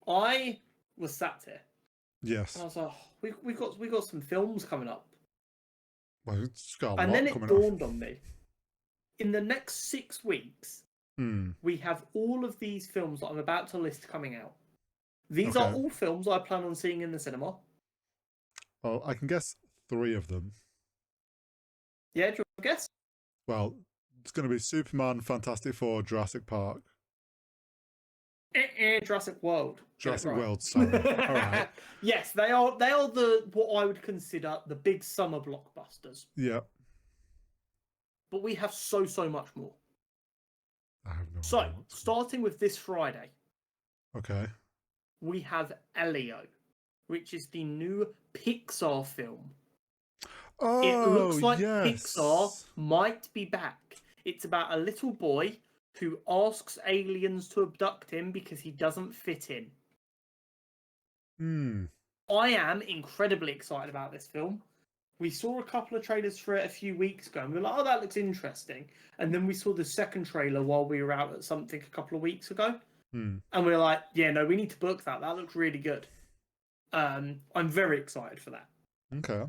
I was sat here Yes. and I was like, we got some films coming up. Well, it's got a And lot then it coming dawned on me. In the next 6 weeks, up. we have all of these films that I'm about to list coming out. These are Okay. all films I plan on seeing in the cinema. Well, I can guess 3 of them. Yeah, do you want to guess? Well, it's going to be Superman, Fantastic Four, Jurassic Park. Jurassic World. Jurassic right. World, sorry. All right. Yes, they are the what I would consider the big summer blockbusters. Yeah. But we have so much more. I have no So, idea what's starting with this Friday, okay. we have Elio, which is the new Pixar film. Oh, It looks like yes. Pixar might be back. It's about a little boy who asks aliens to abduct him because he doesn't fit in. I am incredibly excited about this film. We saw a couple of trailers for it a few weeks ago, and we were like, oh, that looks interesting. And then we saw the second trailer while we were out at something a couple of weeks ago. And we were like, yeah, no, we need to book that. That looks really good. I'm very excited for that. Okay.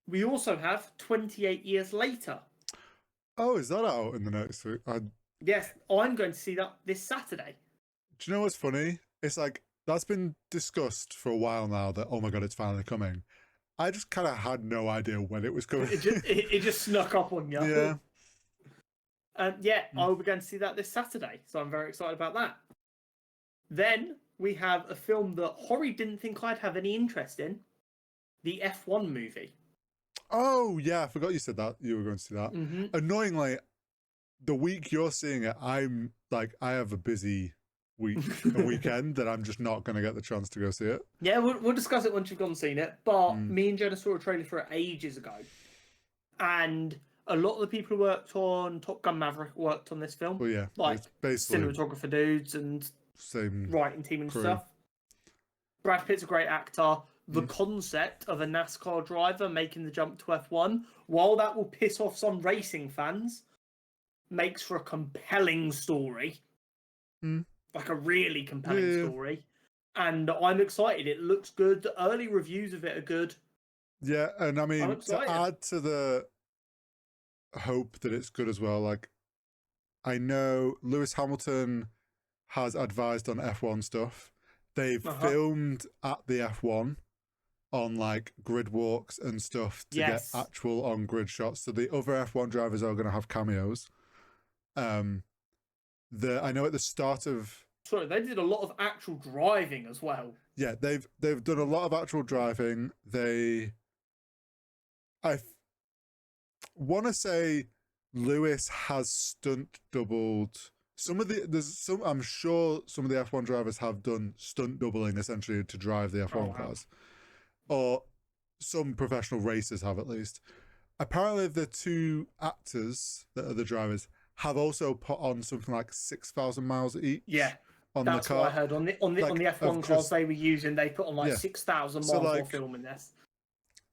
We also have 28 Years Later. Oh, is that out in the next week? Yes, I'm going to see that this Saturday. Do you know what's funny? It's like, that's been discussed for a while now that, oh my God, it's finally coming. I just kind of had no idea when it was coming. It just snuck up on you. Yeah. I'll be going to see that this Saturday, so I'm very excited about that. Then we have a film that Horry didn't think I'd have any interest in, the F1 movie. Oh, yeah, I forgot you said that. You were going to see that. Annoyingly, the week you're seeing it, I have a busy weekend that I'm just not going to get the chance to go see it. Yeah, we'll discuss it once you've gone and seen it. But me and Jenna saw a trailer for it ages ago. And a lot of the people who worked on Top Gun Maverick worked on this film. Well, yeah, like basically cinematographer dudes and same writing team and crew. stuff. Brad Pitt's a great actor. The concept of a NASCAR driver making the jump to F1, while that will piss off some racing fans, makes for a compelling story. Like a really compelling story. And I'm excited. It looks good. The early reviews of it are good. Yeah, and I mean, to add to the hope that it's good as well, like, I know Lewis Hamilton has advised on F1 stuff. They've filmed at the F1 on like grid walks and stuff to get actual on grid shots. So the other F1 drivers are going to have cameos. I know at the start of... Sorry, they did a lot of actual driving as well. Yeah, they've done a lot of actual driving. I want to say Lewis has stunt doubled I'm sure some of the F1 drivers have done stunt doubling essentially to drive the F1 cars, or some professional racers have at least. Apparently the 2 actors that are the drivers have also put on something like 6,000 miles each. Yeah, on that's the car. What I heard on the F1 cars they were using. They put on like 6,000 miles while filming this.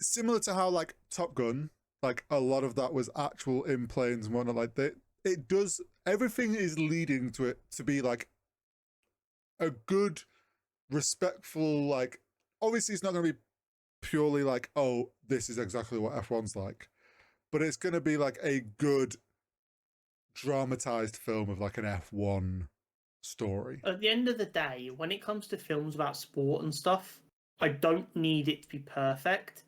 Similar to how like Top Gun, like a lot of that was actual in planes and whatnot. Like it does, everything is leading to it to be like a good, respectful, like, obviously it's not going to be purely like, oh, this is exactly what F1's like, but it's going to be like a good dramatized film of like an F1 story. At the end of the day, when it comes to films about sport and stuff, I don't need it to be perfect.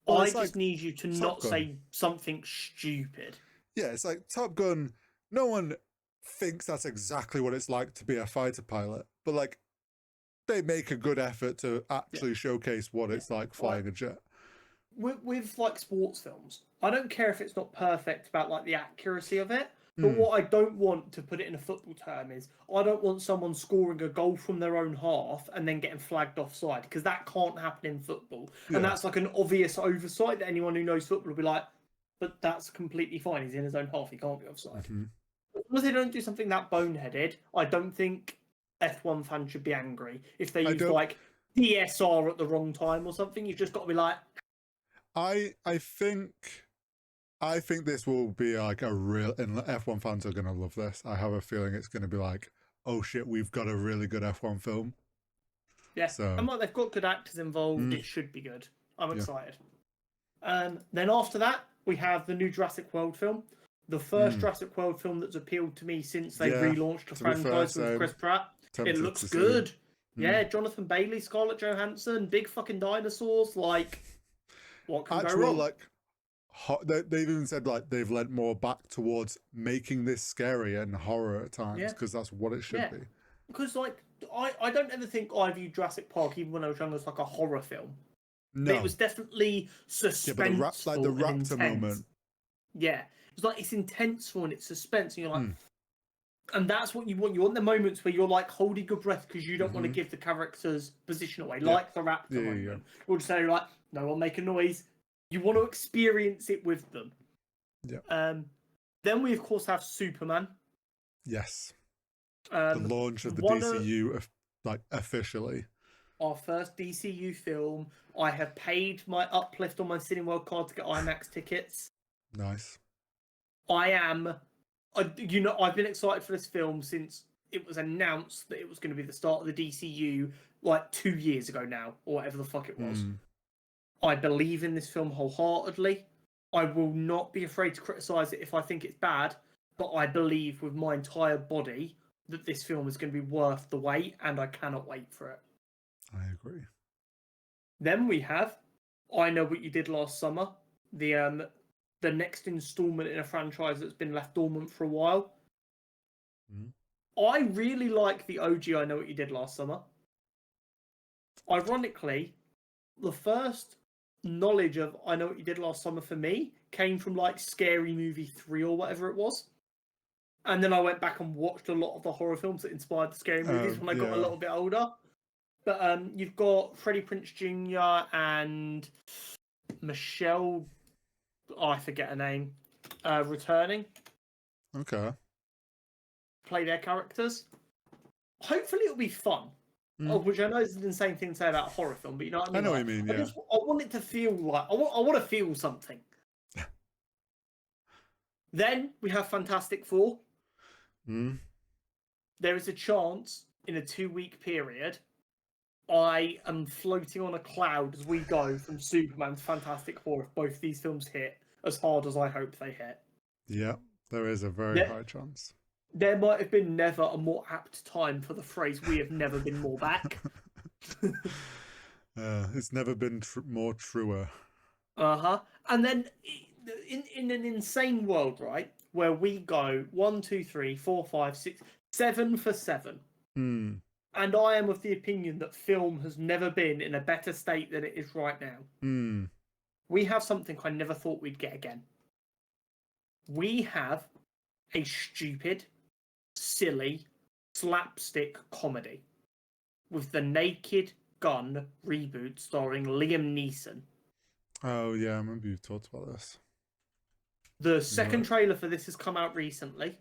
Well, I just need you to not say something stupid. Yeah, it's like Top Gun. No one thinks that's exactly what it's like to be a fighter pilot, but like they make a good effort to actually showcase what it's like flying a jet. With like sports films, I don't care if it's not perfect about like the accuracy of it, but what I don't want, to put it in a football term, is I don't want someone scoring a goal from their own half and then getting flagged offside, because that can't happen in football. And that's like an obvious oversight that anyone who knows football will be like, but that's completely fine. He's in his own half. He can't be offside. As long as they don't do something that boneheaded, I don't think F1 fans should be angry. If they use like DSR at the wrong time or something, you've just got to be like... I think this will be like a real... And F1 fans are going to love this. I have a feeling it's going to be like, oh shit, we've got a really good F1 film. Yeah, so, and like they've got good actors involved, it should be good. I'm excited. Then after that, we have the new Jurassic World film. The first Jurassic World film that's appealed to me since they relaunched the franchise with Chris Pratt. It looks good. Yeah, Jonathan Bailey, Scarlett Johansson, big fucking dinosaurs. Like, what can go wrong? Like, they've even said like they've lent more back towards making this scary and horror at times because that's what it should be. Because like I don't ever think I viewed Jurassic Park even when I was younger as like a horror film. No, but it was definitely suspenseful, like the raptor moment. Yeah, it's like it's intenseful and it's suspense, and you're like, and that's what you want. You want the moments where you're like holding your breath because you don't want to give the character's position away, like the raptor moment. Or just say like, no one make a noise. You want to experience it with them. Yeah. Then we of course have Superman. Yes. The launch of the DCU, like officially. Our first DCU film. I have paid my uplift on my Cineworld card to get IMAX tickets. Nice. I've been excited for this film since it was announced that it was going to be the start of the DCU like 2 years ago now, or whatever the fuck it was. I believe in this film wholeheartedly. I will not be afraid to criticize it if I think it's bad, but I believe with my entire body that this film is going to be worth the wait, and I cannot wait for it. I agree. Then we have I Know What You Did Last Summer, the next installment in a franchise that's been left dormant for a while. I really like the OG I Know What You Did Last Summer. Ironically, the first knowledge of I Know What You Did Last Summer for me came from like Scary Movie 3 or whatever it was. And then I went back and watched a lot of the horror films that inspired the scary movies when I got a little bit older. But you've got Freddie Prinze Jr. and Michelle, I forget her name, returning. Okay. Play their characters. Hopefully it'll be fun. Which I know is an insane thing to say about a horror film, but you know what I mean? I know what you mean, yeah. I want it to feel like... I want to feel something. Then we have Fantastic Four. There is a chance in a 2-week period I am floating on a cloud as we go from Superman to Fantastic Four if both these films hit as hard as I hope they hit. Yeah, there is a very high chance. There might have been never a more apt time for the phrase "we have never been more back." It's never been more truer. And then in an insane world, right, where we go 1, 2, 3, 4, 5, 6, 7 for 7. And I am of the opinion that film has never been in a better state than it is right now. We have something I never thought we'd get again. We have a stupid, silly, slapstick comedy with the Naked Gun reboot starring Liam Neeson. Oh, yeah, I remember you talked about this. The second trailer for this has come out recently.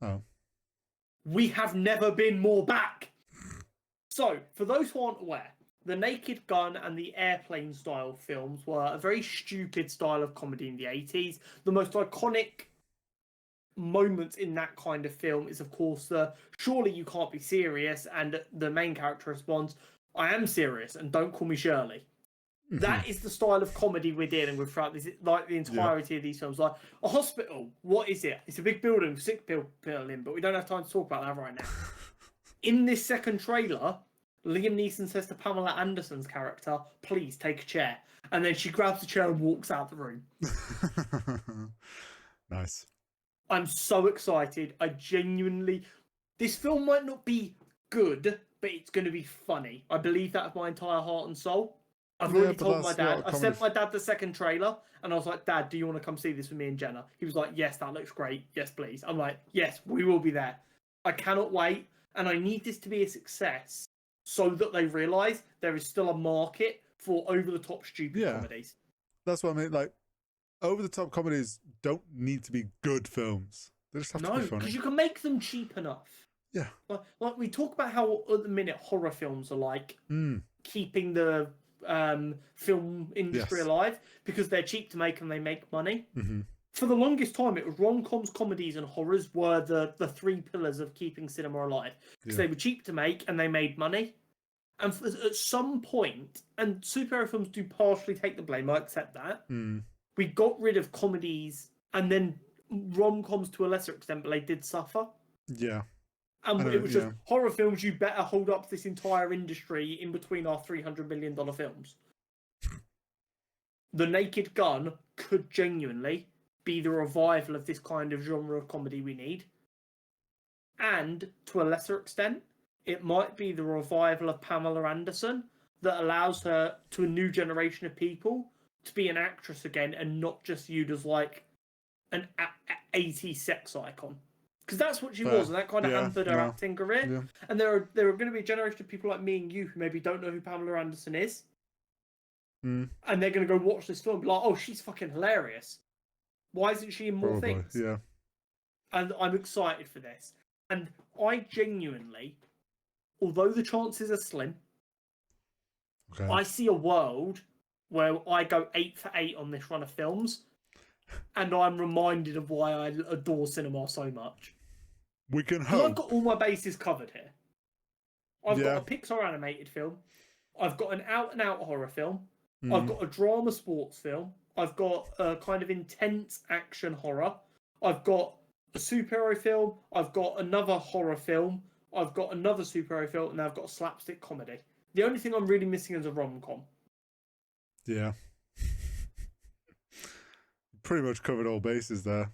Oh. We have never been more back. So, for those who aren't aware, the Naked Gun and the Airplane style films were a very stupid style of comedy in the 80s. The most iconic moment in that kind of film is, of course, the "surely you can't be serious," and the main character responds, "I am serious, and don't call me Shirley." That is the style of comedy we're dealing with throughout this, like the entirety of these films. Like, a hospital, what is it? It's a big building with sick people in, but we don't have time to talk about that right now. In this second trailer, Liam Neeson says to Pamela Anderson's character, "Please take a chair." And then she grabs the chair and walks out the room. Nice. I'm so excited. This film might not be good, but it's going to be funny. I believe that with my entire heart and soul. I've already told my dad. I sent my dad the second trailer, and I was like, "Dad, do you want to come see this with me and Jenna?" He was like, "Yes, that looks great. Yes, please." I'm like, "Yes, we will be there." I cannot wait, and I need this to be a success so that they realise there is still a market for over-the-top stupid comedies. That's what I mean. Like, over-the-top comedies don't need to be good films. They just have to be funny. No, because you can make them cheap enough. Yeah. Like we talk about how at the minute horror films are like keeping the film industry alive because they're cheap to make and they make money. for the longest time, it was rom-coms, comedies, and horrors were the three pillars of keeping cinema alive. Because they were cheap to make and they made money. And at some point, and superhero films do partially take the blame, I accept that. We got rid of comedies and then rom-coms to a lesser extent, but they did suffer. Yeah. And it was just horror films, you better hold up this entire industry in between our $300 million films. The Naked Gun could genuinely be the revival of this kind of genre of comedy we need. And, to a lesser extent, it might be the revival of Pamela Anderson that allows her, to a new generation of people, to be an actress again and not just viewed as like an 80s sex icon. Because that's what she was, and that kind of hampered her acting career. Yeah. And there are going to be a generation of people like me and you who maybe don't know who Pamela Anderson is. And they're going to go watch this film and be like, oh, she's fucking hilarious. Why isn't she in more things? Yeah. And I'm excited for this. And I genuinely, although the chances are slim, I see a world where I go 8 for 8 on this run of films, and I'm reminded of why I adore cinema so much. We can hope. I've got all my bases covered here. I've got a Pixar animated film. I've got an out-and-out horror film. I've got a drama sports film. I've got a kind of intense action horror. I've got a superhero film. I've got another horror film. I've got another superhero film, and I've got a slapstick comedy. The only thing I'm really missing is a rom-com. Yeah. Pretty much covered all bases there.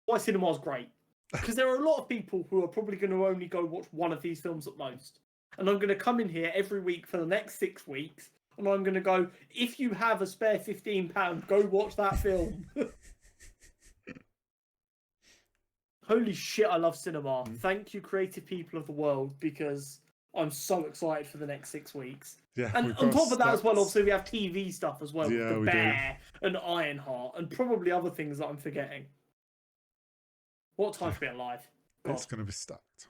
Why cinema's great. Because there are a lot of people who are probably going to only go watch one of these films at most. And I'm going to come in here every week for the next 6 weeks, and I'm going to go, if you have a spare £15, go watch that film. Holy shit, I love cinema. Thank you, creative people of the world, because I'm so excited for the next 6 weeks. Yeah, and on top of that as well, obviously we have TV stuff as well. Yeah, with The Bear and Ironheart and probably other things that I'm forgetting. What time to be alive? God. It's going to be stacked.